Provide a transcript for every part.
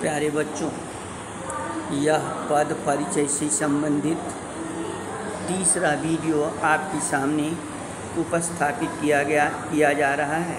प्यारे बच्चों, यह पद परिचय से संबंधित तीसरा वीडियो आपके सामने उपस्थापित किया जा रहा है।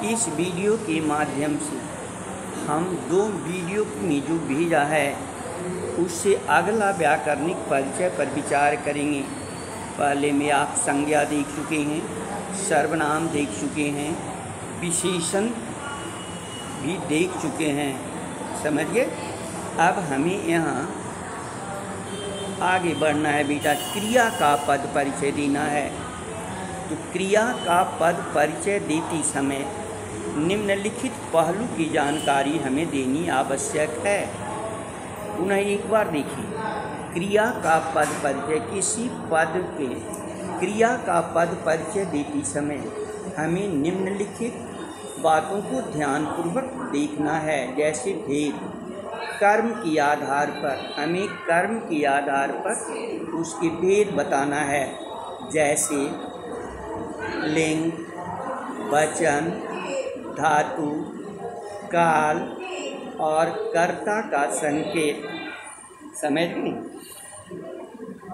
इस वीडियो के माध्यम से हम दो वीडियो में जो भेजा है उससे अगला व्याकरणिक परिचय पर विचार करेंगे। पहले में आप संज्ञा देख चुके हैं, सर्वनाम देख चुके हैं, विशेषण भी देख चुके हैं, समझिए। अब हमें यहाँ आगे बढ़ना है बेटा, क्रिया का पद परिचय देना है। तो क्रिया का पद परिचय देते समय निम्नलिखित पहलू की जानकारी हमें देनी आवश्यक है। पुनः एक बार देखिए, क्रिया का पद परिचय, किसी पद के क्रिया का पद परिचय देते समय हमें निम्नलिखित बातों को ध्यानपूर्वक देखना है। जैसे भेद, कर्म के आधार पर हमें कर्म के आधार पर उसके भेद बताना है। जैसे लिंग, वचन, धातु, काल और कर्ता का संकेत, समझ गए।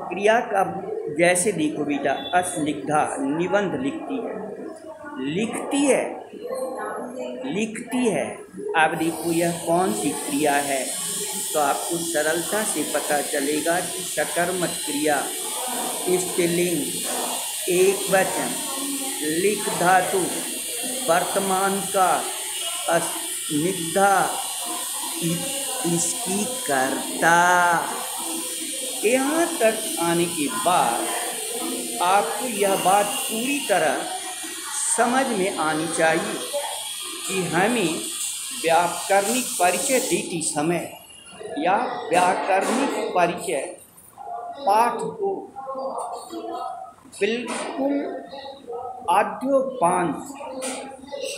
क्रिया का जैसे देखो बेटा, अस्निग्धा निबंध लिखती है। अब देखो यह कौन सी क्रिया है, तो आपको सरलता से पता चलेगा कि सकर्मक क्रिया, स्त्रीलिंग, एक वचन, लिख धातु, वर्तमान का, अस्निग्धा, इसकी कर्ता। यहाँ तक आने के बाद आपको यह बात पूरी तरह समझ में आनी चाहिए कि हमें व्याकरणिक परिचय देते समय या व्याकरणिक परिचय पाठ को बिल्कुल आद्योपांत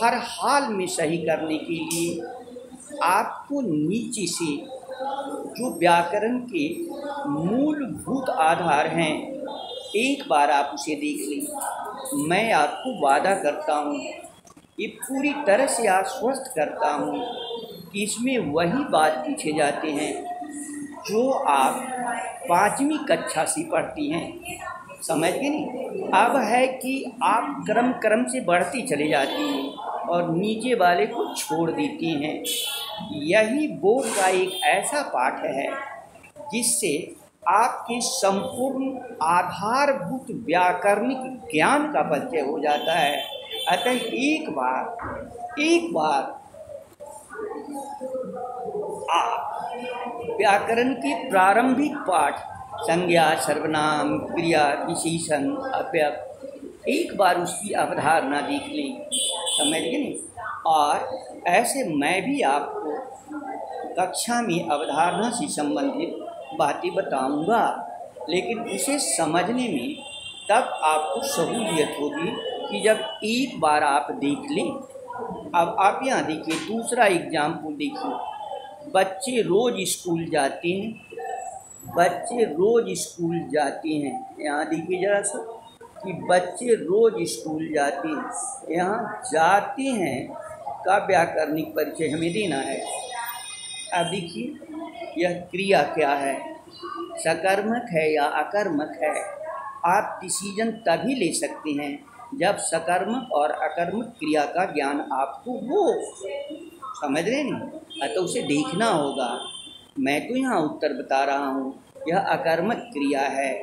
हर हाल में सही करने के लिए आपको नीचे से जो व्याकरण के मूलभूत आधार हैं, एक बार आप उसे देख लें। मैं आपको वादा करता हूँ, ये पूरी तरह से आश्वस्त करता हूँ कि इसमें वही बात पूछे जाते हैं जो आप 5वीं कक्षा से पढ़ती हैं, समझ गए नहीं। अब है कि आप क्रम से बढ़ती चली जाती हैं और नीचे वाले को छोड़ देती हैं। यही बोर्ड का एक ऐसा पाठ है जिससे आपके संपूर्ण आधारभूत व्याकरणिक ज्ञान का परिचय हो जाता है। अतः एक बार आप व्याकरण के प्रारंभिक पाठ, संज्ञा, सर्वनाम, क्रिया, विशेषण, अव्यय, एक बार उसकी अवधारणा देख लें, समझ गए नहीं। और ऐसे मैं भी आपको कक्षा में अवधारणा से संबंधित बातें बताऊंगा, लेकिन उसे समझने में तब आपको सहूलियत होगी कि जब एक बार आप देख लें। अब आप यहाँ देखिए, दूसरा एग्जाम्पल देखिए। बच्चे रोज़ स्कूल जाते हैं, यहाँ देखिए जरा सा कि बच्चे रोज़ स्कूल जाते हैं। यहाँ जाते हैं का व्याकरणिक परिचय हमें देना है। अब देखिए यह क्रिया क्या है, सकर्मक है या अकर्मक है। आप डिसीजन तभी ले सकते हैं जब सकर्मक और अकर्मक क्रिया का ज्ञान आपको हो, समझ रहे नहीं। तो उसे देखना होगा। मैं तो यहाँ उत्तर बता रहा हूँ। यह अकर्मक क्रिया है,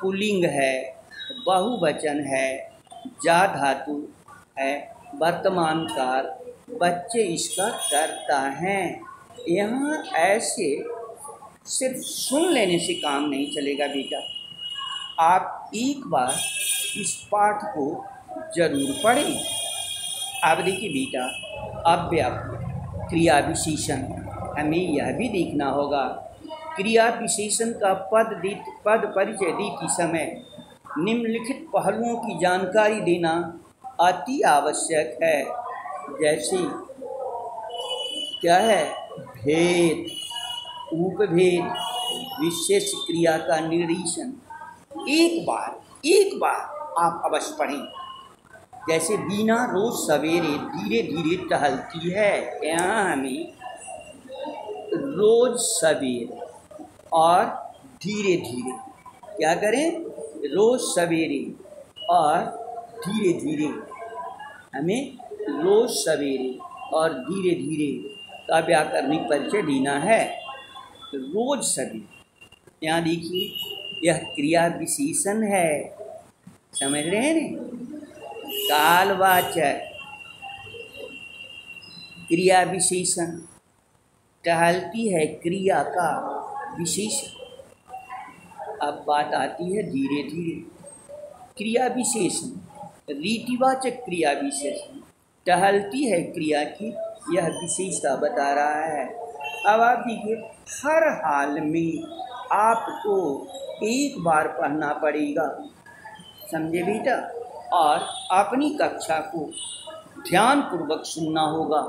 पुल्लिंग है, बहुवचन है, जा धातु है, वर्तमान काल, बच्चे इसका कर्ता हैं। यहाँ ऐसे सिर्फ सुन लेने से काम नहीं चलेगा बेटा, आप एक बार इस पाठ को जरूर पढ़ें। अब देखिए बेटा, अव्यय, क्रिया, विशेषण, हमें यह भी देखना होगा। क्रिया विशेषण का पद परिचय देते समय निम्नलिखित पहलुओं की जानकारी देना अति आवश्यक है। जैसे क्या है, भेद, उपभेद, विशेष क्रिया का निर्देशन। एक बार आप अवश्य पढ़ें। जैसे बीना रोज सवेरे धीरे धीरे टहलती है, यहाँ हमें रोज सवेरे और धीरे धीरे। क्या करें? रोज सवेरे और धीरे धीरे। हमें रोज सवेरे और धीरे धीरे का व्याकरणिक परिचय देना है। रोज सवेरे, यहाँ देखिए, यह क्रिया विशेषण है, समझ रहे हैं ना? कालवाचक क्रिया विशेषण, टहलती है क्रिया का विशेषण। अब बात आती है धीरे धीरे। क्रिया विशेषण, रीतिवाचक क्रिया विशेषण, टहलती है क्रिया की यह विशेषता बता रहा है। अब आप देखिए, हर हाल में आपको एक बार पढ़ना पड़ेगा, समझे बेटा? और अपनी कक्षा को ध्यानपूर्वक सुनना होगा,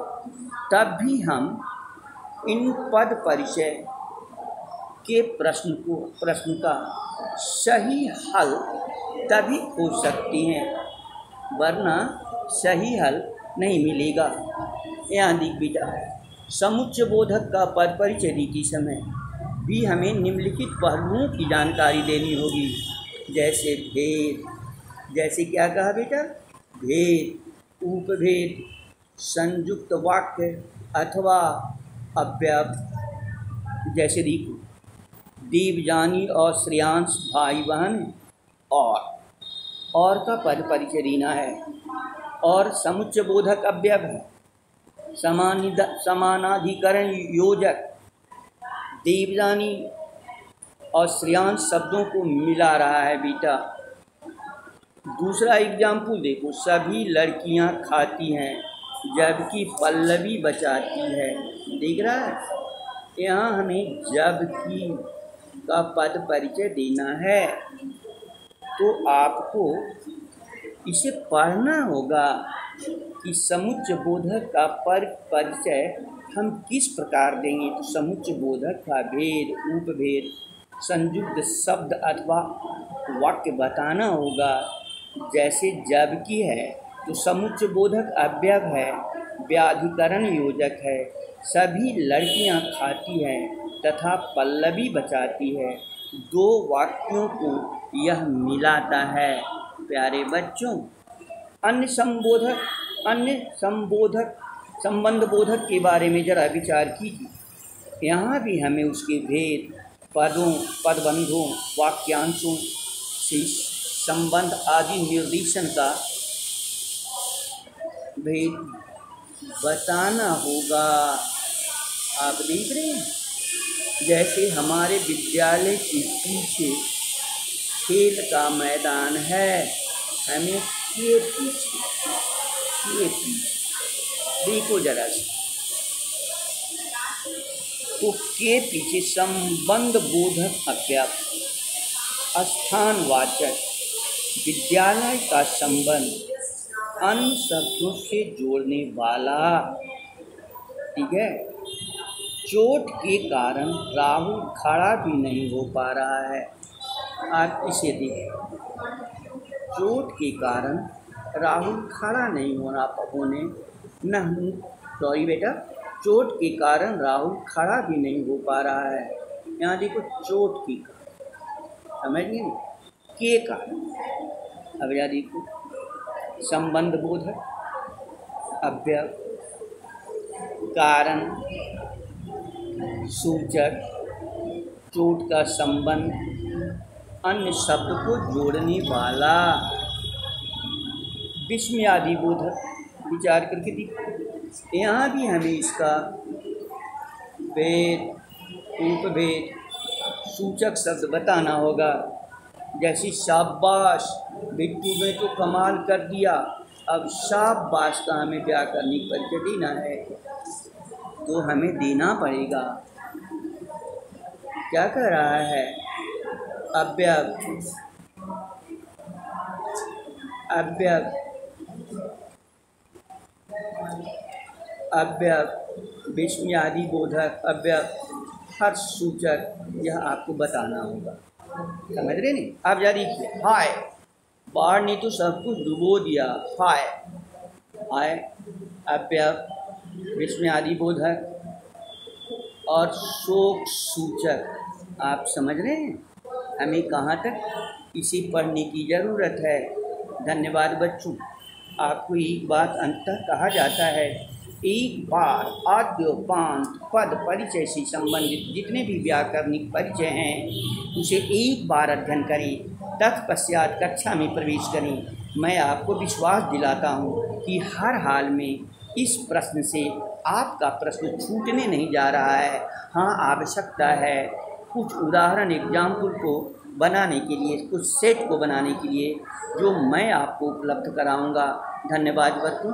तब भी हम इन पद परिचय के प्रश्न का सही हल तभी हो सकती हैं, वरना सही हल नहीं मिलेगा। यहाँ देख बेटा, समुच्चय बोधक का पद परिचय देते समय भी हमें निम्नलिखित पहलुओं की जानकारी देनी होगी, जैसे भेद, जैसे क्या कहा बेटा? भेद, उपभेद, संयुक्त वाक्य अथवा अव्यय। जैसे देखो, देवजानी और श्रेयांश भाई बहन और का पद परिचय देना है, और समुच्चय बोधक अव्यय है, समानाधिकरण योजक। देवजानी और श्रेयांश शब्दों को मिला रहा है बेटा। दूसरा एग्जाम्पल देखो, सभी लड़कियां खाती हैं जबकि पल्लवी बचाती है। देख रहा है? यहाँ हमें जबकि का पद परिचय देना है, तो आपको इसे पढ़ना होगा कि समुच्चय बोधक का परिचय हम किस प्रकार देंगे। तो समुच्चय बोधक का भेद, उपभेद, संयुक्त शब्द अथवा वाक्य बताना होगा। जैसे जबकि है तो समुच्चय बोधक अव्यय है, व्याधिकरण योजक है, सभी लड़कियां खाती हैं तथा पल्लवी बचाती है। दो वाक्यों को यह मिलाता है। प्यारे बच्चों, अन्य संबंध बोधक के बारे में जरा विचार कीजिए। यहाँ भी हमें उसके भेद, पदबंधों, वाक्यांशों से संबंध आदि निर्देशन का भेद बताना होगा। आप देख रहे हैं, जैसे हमारे विद्यालय के पीछे खेल का मैदान है, हमें के पीछे देखो जरा से, तो के पीछे संबंध बोधक अव्यय, स्थानवाचक, विद्यालय का संबंध, अन्य शब्दों से जोड़ने वाला। ठीक है? चोट के कारण राहुल खड़ा भी नहीं हो पा रहा है। आप इसे देखें, चोट के कारण राहुल खड़ा नहीं सॉरी बेटा, चोट के कारण राहुल खड़ा भी नहीं हो पा रहा है। यहाँ देखो, चोट के कारण, समझिए ना, के कारण। अब यहाँ देखो, संबंध बोधक अव्यय, कारण, सूचक, चोट का संबंध, अन्य शब्द को जोड़ने वाला, विस्मयादि बोधक। विचार करके देखो, यहाँ भी हमें इसका भेद, उपभेद, सूचक शब्द बताना होगा। जैसे शाबाश, बिट्टू ने तो कमाल कर दिया। अब शाबाश का हमें व्याकरणिक परिचय देना है, तो हमें देना पड़ेगा। क्या कह रहा है? अव्यय, विस्मयादि बोधक अव्यय, हर्ष सूचक, यह आपको बताना होगा। समझ रहे नहीं? आप जा देखिए, हाय, बाढ़ ने तो सब कुछ डुबो दिया। हाय, हाय अव्यय, विस्मयादि बोधक, और शोक सूचक। आप समझ रहे हैं हमें कहाँ तक इसे पढ़ने की ज़रूरत है। धन्यवाद बच्चों। आपको एक बात अंततः कहा जाता है, एक बार आद्योपांत पद परिचय से संबंधित जितने भी व्याकरणिक परिचय हैं उसे एक बार अध्ययन करें, तत्पश्चात कक्षा में प्रवेश करें। मैं आपको विश्वास दिलाता हूँ कि हर हाल में इस प्रश्न से आपका प्रश्न छूटने नहीं जा रहा है। हाँ, आवश्यकता है कुछ उदाहरण एग्जाम्पल को बनाने के लिए, कुछ सेट को बनाने के लिए जो मैं आपको उपलब्ध कराऊंगा। धन्यवाद बच्चों।